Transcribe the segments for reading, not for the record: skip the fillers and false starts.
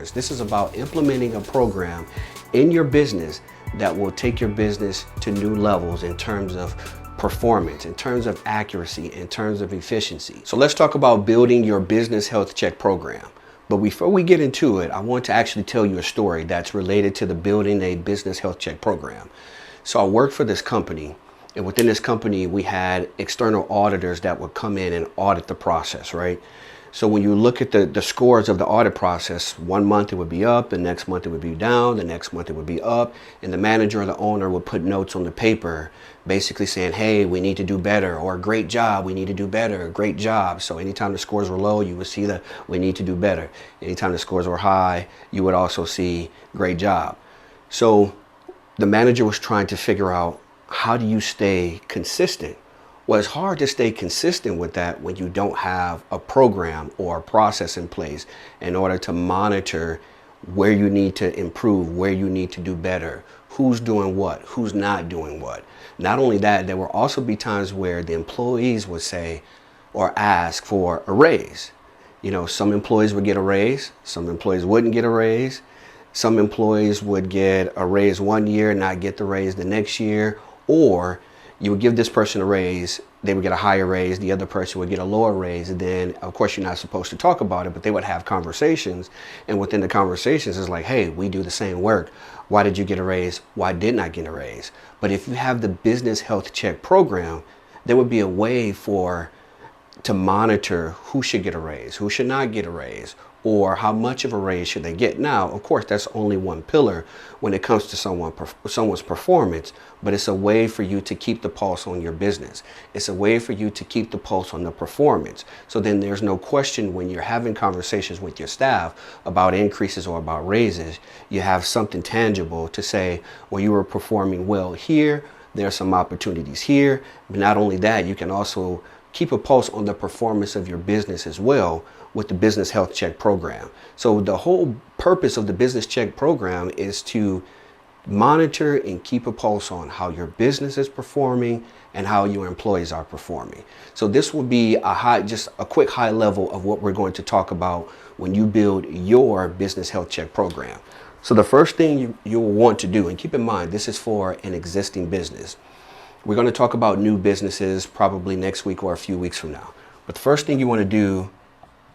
procedures. This is about implementing a program in your business that will take your business to new levels in terms of performance, in terms of accuracy, in terms of efficiency. So let's talk about building your business health check program. But before we get into it, I want to actually tell you a story that's related to the building a business health check program. So I worked for this company, and within this company, we had external auditors that would come in and audit the process, right? So when you look at the scores of the audit process, 1 month it would be up, the next month it would be down, the next month it would be up, and the manager or the owner would put notes on the paper basically saying, hey, we need to do better, or great job, we need to do better, great job. So anytime the scores were low, you would see that we need to do better. Anytime the scores were high, you would also see great job. So the manager was trying to figure out, how do you stay consistent? Well, it's hard to stay consistent with that when you don't have a program or a process in place in order to monitor where you need to improve, where you need to do better, who's doing what, who's not doing what. Not only that, there will also be times where the employees would say or ask for a raise. You know, some employees would get a raise, some employees wouldn't get a raise. Some employees would get a raise 1 year, not get the raise the next year, or you would give this person a raise, they would get a higher raise, the other person would get a lower raise, and then of course you're not supposed to talk about it, but they would have conversations, and within the conversations it's like, hey, we do the same work. Why did you get a raise? Why didn't I get a raise? But if you have the business health check program, there would be a way to monitor who should get a raise, who should not get a raise, or how much of a raise should they get. Now, of course, that's only one pillar when it comes to someone's performance, but it's a way for you to keep the pulse on your business. It's a way for you to keep the pulse on the performance. So then there's no question when you're having conversations with your staff about increases or about raises, you have something tangible to say, well, you were performing well here, there are some opportunities here. But not only that, you can also keep a pulse on the performance of your business as well with the business health check program. So the whole purpose of the business check program is to monitor and keep a pulse on how your business is performing and how your employees are performing. So this will be just a quick high level of what we're going to talk about when you build your business health check program. So the first thing you will want to do, and keep in mind, this is for an existing business. We're going to talk about new businesses probably next week or a few weeks from now. But the first thing you want to do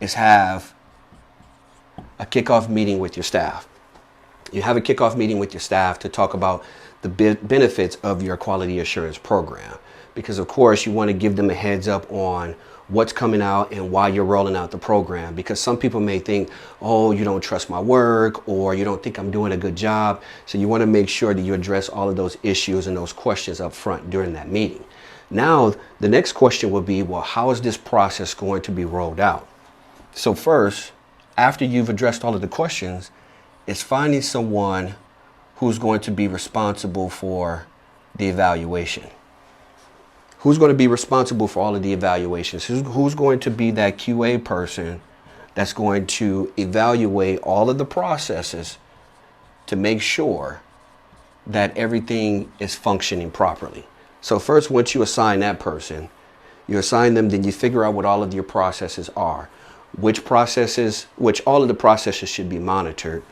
is have a kickoff meeting with your staff. You have a kickoff meeting with your staff to talk about the benefits of your quality assurance program. Because of course you want to give them a heads up on what's coming out and why you're rolling out the program. Because some people may think, oh, you don't trust my work, or you don't think I'm doing a good job. So you want to make sure that you address all of those issues and those questions up front during that meeting. Now, the next question will be, well, how is this process going to be rolled out? So first, after you've addressed all of the questions, it's finding someone who's going to be responsible for the evaluation. Who's going to be responsible for all of the evaluations? Who's going to be that QA person that's going to evaluate all of the processes to make sure that everything is functioning properly? So first, once you assign that person, you assign them, then you figure out what all of your processes are. Which all of the processes should be monitored,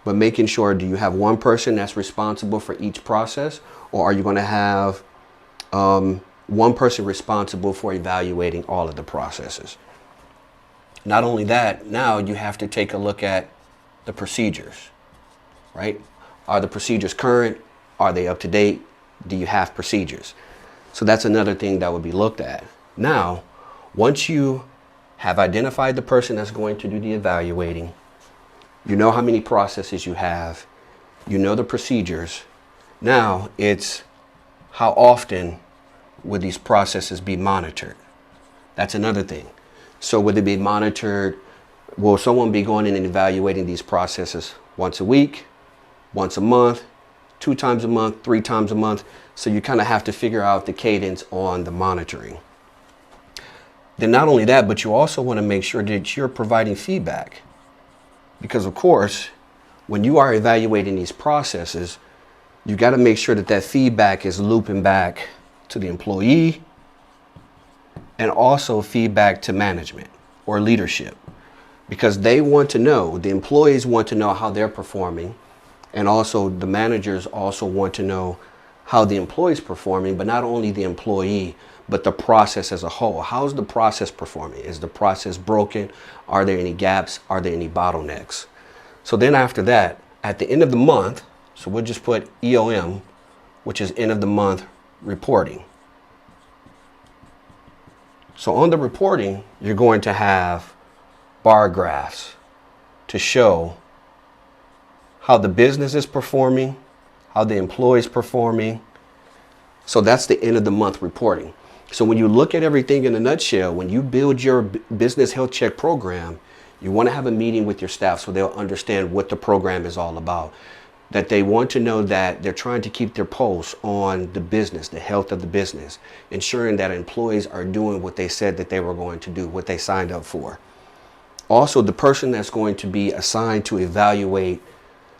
but making sure, do you have one person that's responsible for each process, or are you going to have one person responsible for evaluating all of the processes? Not only that, now you have to take a look at the procedures, right? Are the procedures current? Are they up to date? Do you have procedures? So that's another thing that would be looked at. Now, once you have identified the person that's going to do the evaluating, you know how many processes you have, you know the procedures. Now it's how often would these processes be monitored? That's another thing. So would they be monitored? Will someone be going in and evaluating these processes once a week, once a month, 2 times a month, 3 times a month? So you kind of have to figure out the cadence on the monitoring. Then not only that, but you also want to make sure that you're providing feedback. Because of course, when you are evaluating these processes, you got to make sure that that feedback is looping back to the employee and also feedback to management or leadership. because they want to know, the employees want to know how they're performing, and also the managers also want to know how the employee's performing, but not only the employee, but the process as a whole. How's the process performing? Is the process broken? Are there any gaps? Are there any bottlenecks? So then after that, at the end of the month, so we'll just put EOM, which is end of the month reporting. So on the reporting, you're going to have bar graphs to show how the business is performing, how the employee is performing. So that's the end of the month reporting. So when you look at everything in a nutshell, when you build your business health check program, you want to have a meeting with your staff so they'll understand what the program is all about. That they want to know that they're trying to keep their pulse on the business, the health of the business, ensuring that employees are doing what they said that they were going to do, what they signed up for. Also, the person that's going to be assigned to evaluate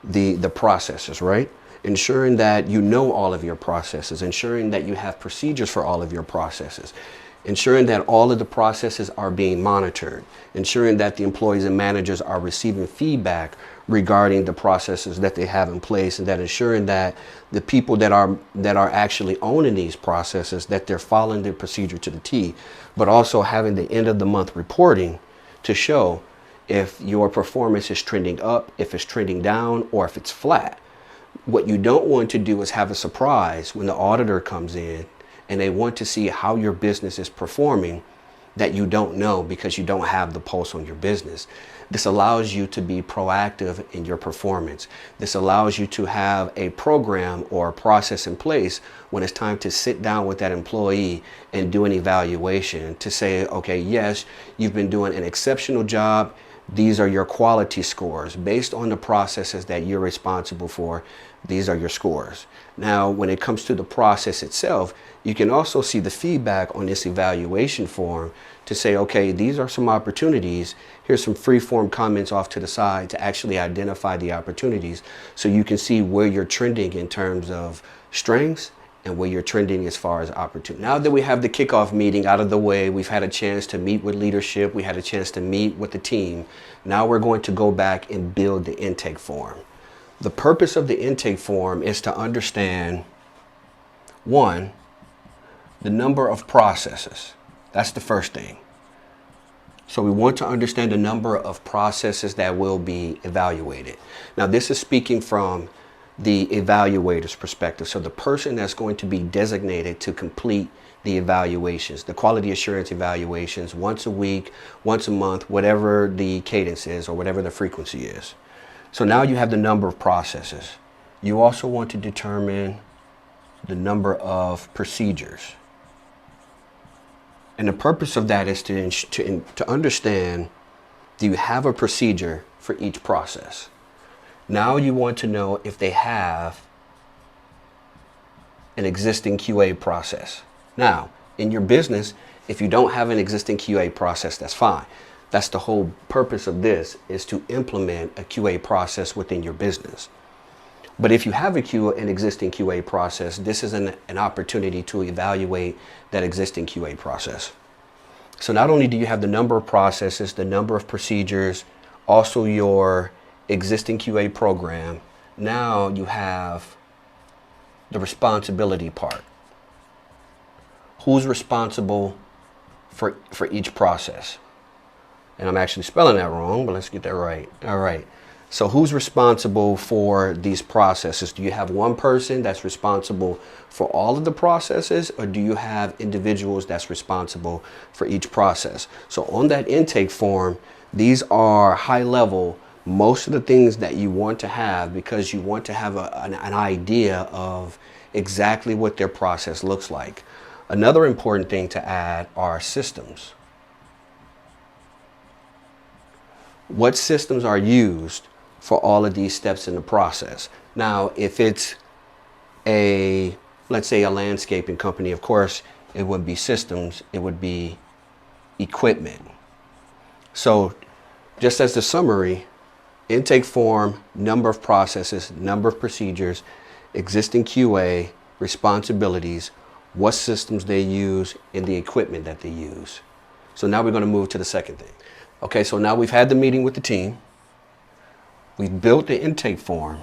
the processes, right? Ensuring that you know all of your processes, ensuring that you have procedures for all of your processes, ensuring that all of the processes are being monitored, ensuring that the employees and managers are receiving feedback regarding the processes that they have in place, and that ensuring that the people that are actually owning these processes, that they're following the procedure to the T, but also having the end of the month reporting to show if your performance is trending up, if it's trending down, or if it's flat. What you don't want to do is have a surprise when the auditor comes in and they want to see how your business is performing that you don't know because you don't have the pulse on your business. This allows you to be proactive in your performance. This allows you to have a program or a process in place when it's time to sit down with that employee and do an evaluation to say, okay, yes, you've been doing an exceptional job. These are your quality scores. Based on the processes that you're responsible for, these are your scores. Now, when it comes to the process itself, you can also see the feedback on this evaluation form to say, okay, these are some opportunities. Here's some free form comments off to the side to actually identify the opportunities so you can see where you're trending in terms of strengths and where you're trending as far as opportunity. Now that we have the kickoff meeting out of the way, we've had a chance to meet with leadership, we had a chance to meet with the team. Now we're going to go back and build the intake form. The purpose of the intake form is to understand, one, the number of processes. That's the first thing. So we want to understand the number of processes that will be evaluated. Now this is speaking from the evaluator's perspective. So the person that's going to be designated to complete the evaluations, the quality assurance evaluations, once a week, once a month, whatever the cadence is or whatever the frequency is. So now you have the number of processes. You also want to determine the number of procedures. And the purpose of that is to understand, do you have a procedure for each process? Now you want to know if they have an existing QA process. Now, in your business, if you don't have an existing QA process, that's fine. That's the whole purpose of this, is to implement a QA process within your business. But if you have an existing QA process, this is an opportunity to evaluate that existing QA process. So not only do you have the number of processes, the number of procedures, also your existing QA program, now you have the responsibility part. Who's responsible for each process? And I'm actually spelling that wrong, but let's get that right. All right. So who's responsible for these processes? Do you have one person that's responsible for all of the processes, or do you have individuals that's responsible for each process? So on that intake form, these are high level, most of the things that you want to have, because you want to have an idea of exactly what their process looks like. Another important thing to add are systems. What systems are used for all of these steps in the process? Now, if it's let's say a landscaping company, of course, it would be systems, it would be equipment. So just as the summary, intake form, number of processes, number of procedures, existing QA, responsibilities, what systems they use, and the equipment that they use. So now we're going to move to the second thing. Okay, so now we've had the meeting with the team. We've built the intake form.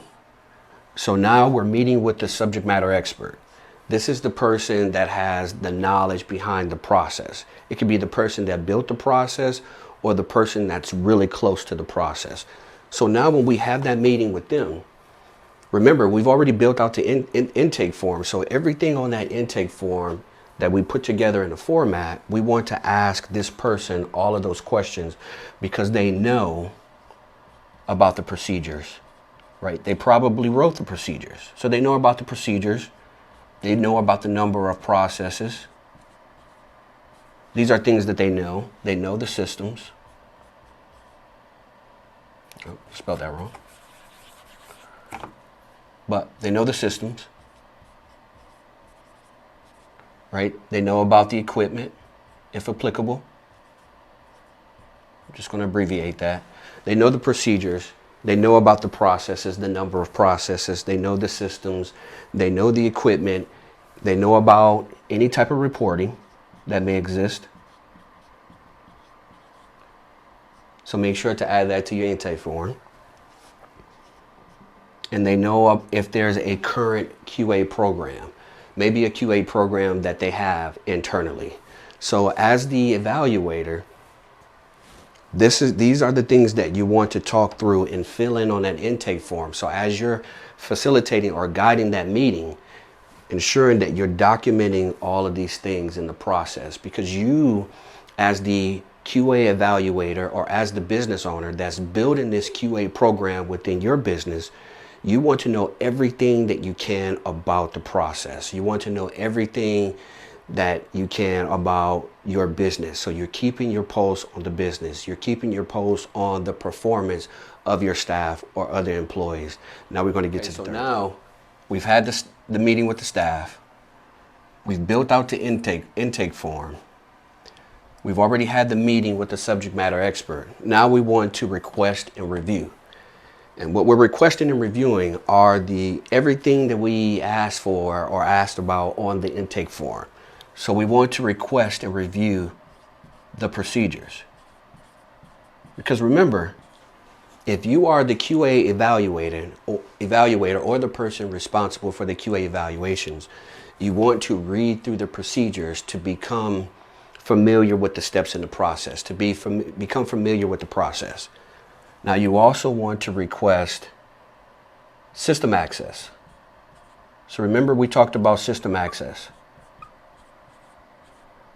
So now we're meeting with the subject matter expert. This is the person that has the knowledge behind the process. It could be the person that built the process or the person that's really close to the process. So now when we have that meeting with them, remember, we've already built out the intake form. So everything on that intake form that we put together in a format, we want to ask this person all of those questions because they know about the procedures, right? They probably wrote the procedures. So they know about the procedures. They know about the number of processes. These are things that they know. They know the systems. Oh, spelled that wrong. But they know the systems, right? They know about the equipment, if applicable. I'm just going to abbreviate that. They know the procedures. They know about the processes, the number of processes. They know the systems. They know the equipment. They know about any type of reporting that may exist. So make sure to add that to your intake form. And they know if there's a current QA program, maybe a QA program that they have internally. So as the evaluator, these are the things that you want to talk through and fill in on that intake form. So as you're facilitating or guiding that meeting, ensuring that you're documenting all of these things in the process, because you, as the QA evaluator or as the business owner that's building this QA program within your business, you want to know everything that you can about the process. You want to know everything that you can about your business. So you're keeping your pulse on the business. You're keeping your pulse on the performance of your staff or other employees. Now we're going to get to the third. Now we've had the meeting with the staff. We've built out the intake form. We've already had the meeting with the subject matter expert. Now we want to request and review. And what we're requesting and reviewing are everything that we asked for or asked about on the intake form. So we want to request and review the procedures. Because remember, if you are the QA evaluator or the person responsible for the QA evaluations, you want to read through the procedures to become familiar with the steps in the process, to become familiar with the process. Now you also want to request system access. So remember we talked about system access.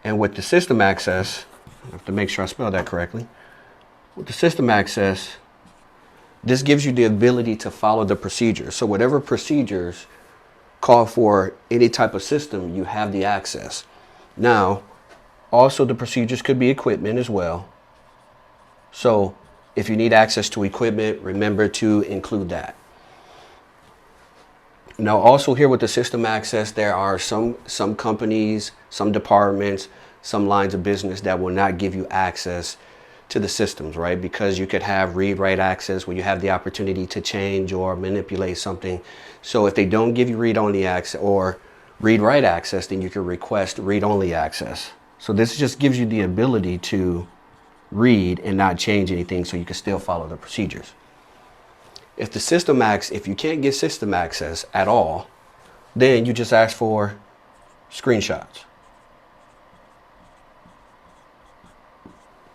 And with the system access, I have to make sure I spell that correctly. With the system access, this gives you the ability to follow the procedures. So whatever procedures call for any type of system, you have the access. Now, also the procedures could be equipment as well. So if you need access to equipment, remember to include that. Now also here with the system access, there are some companies, some departments, some lines of business that will not give you access to the systems, right? Because you could have read-write access where you have the opportunity to change or manipulate something. So if they don't give you read-only access or read-write access, then you can request read-only access. So this just gives you the ability to read and not change anything so you can still follow the procedures. If you can't get system access at all, then you just ask for screenshots.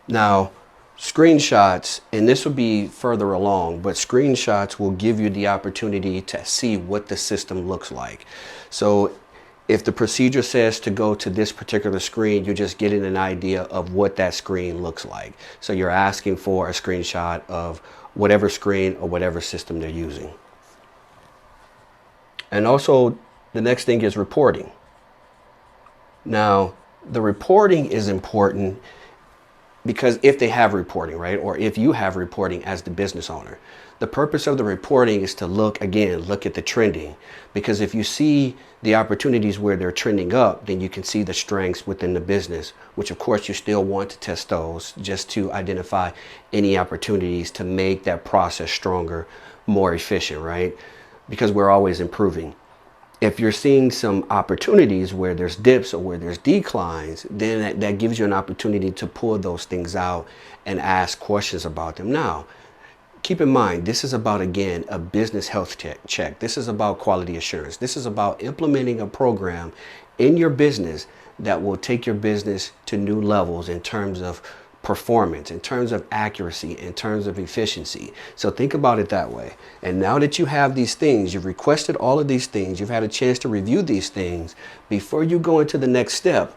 Now, screenshots, and this will be further along, but screenshots will give you the opportunity to see what the system looks like. So if the procedure says to go to this particular screen, you're just getting an idea of what that screen looks like. So you're asking for a screenshot of whatever screen or whatever system they're using. And also the next thing is reporting. Now, the reporting is important because if they have reporting, right? Or if you have reporting as the business owner, the purpose of the reporting is to look at the trending. Because if you see the opportunities where they're trending up, then you can see the strengths within the business, which of course you still want to test those just to identify any opportunities to make that process stronger, more efficient, right? Because we're always improving. If you're seeing some opportunities where there's dips or where there's declines, then that gives you an opportunity to pull those things out and ask questions about them. Now, keep in mind, this is about, again, a business health check. This is about quality assurance. This is about implementing a program in your business that will take your business to new levels in terms of performance, in terms of accuracy, in terms of efficiency. So think about it that way. And now that you have these things, you've requested all of these things, you've had a chance to review these things, before you go into the next step,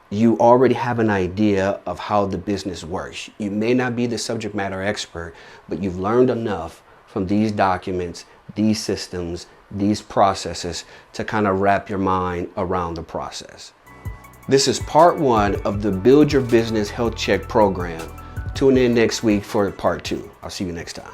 you already have an idea of how the business works. You may not be the subject matter expert, but you've learned enough from these documents, these systems, these processes to kind of wrap your mind around the process. This is part 1 of the Build Your Business Health Check program. Tune in next week for part 2. I'll see you next time.